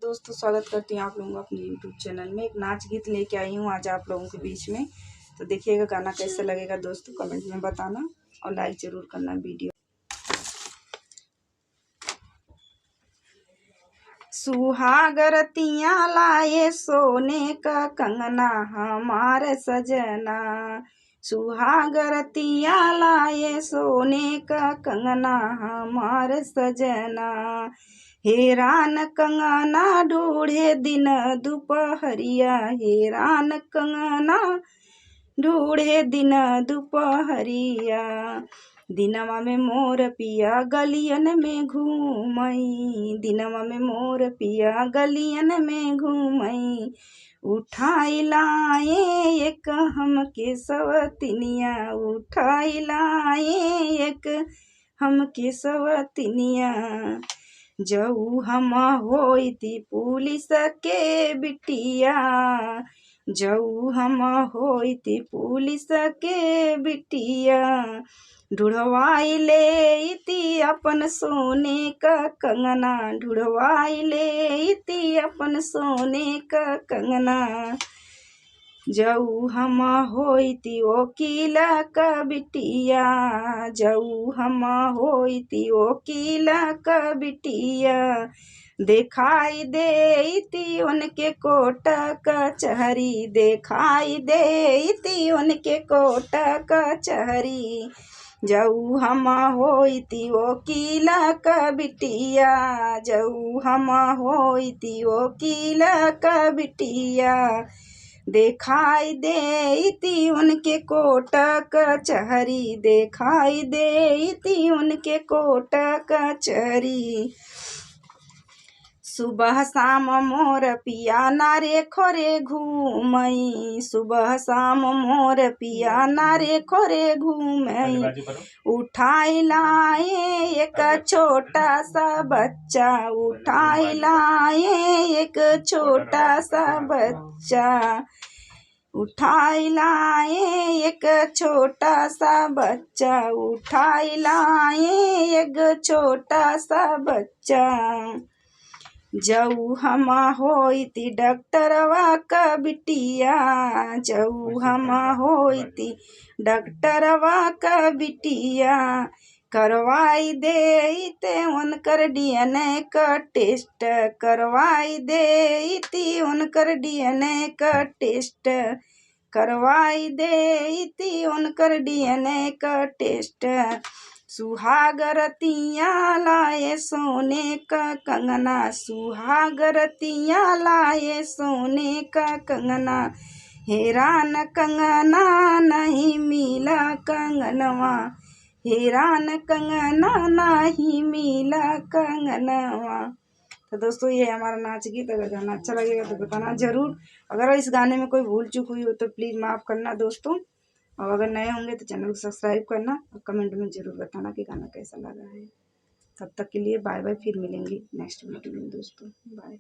दोस्तों, स्वागत करती हूँ आप लोगों को अपने यूट्यूब चैनल में। एक नाच गीत लेके आई हूँ आज आप लोगों के बीच में। तो देखिएगा गाना कैसा लगेगा दोस्तों, कमेंट में बताना और लाइक ज़रूर करना वीडियो। सुहागरतियाँ लाए सोने का कंगना हमारे सजना, सुहागरतियाँ लाए सोने का कंगना हमारे सजना। हेरान कंगना ढूढ़े दिन दोपहरिया, हेरान कंगना ढूढ़े दिन दोपहरिया। दिनवा में मोर पिया गलियन में घूमई, दिनवा में मोर पिया गलियन में घूमई। उठाई लाए एक हमके सवतिनिया, उठाई लाए एक हमके सवतिनिया। जऊ हम होइती पुलिस के बिटिया, जऊ हम होइती पुलिस के बिटिया। ढूढ़वाई लेती अपन सोने का कंगना, ढूढ़वाई लेती अपन सोने का कंगना। जऊ हम होइती वकील का बिटिया, जऊ हम होइती वकील का बिटिया। दिखाई देती उनके कोट कचहरी, दिखाई देती उनके कोट कचहरी। जऊ हम होइती वकील का बिटिया, जऊ हम होइती वकील का बिटिया। दिखाई देती उनके कोट कचहरी, दिखाई देती उनके कोट कचहरी। सुबह शाम मोर पिया नारे खोरे घूमई, सुबह शाम मोर पिया नारे खोरे घूमई। उठाई लाए एक छोटा सा बच्चा, उठाई लाए एक छोटा सा बच्चा। उठाई लाए एक छोटा सा बच्चा, उठाई लाए एक छोटा सा बच्चा। जऊ हम होइती डॉक्टरवा का बिटिया, जऊ हम होइती डॉक्टरवा का बिटिया। करवाई देते उनकर DNA का टेस्ट, करवाई देती उनकर DNA का टेस्ट, करवाई देती उनकर DNA का टेस्ट। सुहागरतियाँ लाए सोने का कंगना, सुहागरतियाँ लाए सोने का कंगना। हेरान कंगना नहीं मिला कंगनवा, हेरान कंगना नहीं मिला कंगनवा। तो दोस्तों, ये हमारा नाच गीत। अगर गाना अच्छा लगेगा तो बताना ज़रूर। अगर इस गाने में कोई भूल चूक हुई हो तो प्लीज़ माफ़ करना दोस्तों। और अगर नए होंगे तो चैनल को सब्सक्राइब करना और कमेंट में ज़रूर बताना कि गाना कैसा लगा है। तब तक के लिए बाय बाय, फिर मिलेंगे नेक्स्ट वीडियो में दोस्तों। बाय।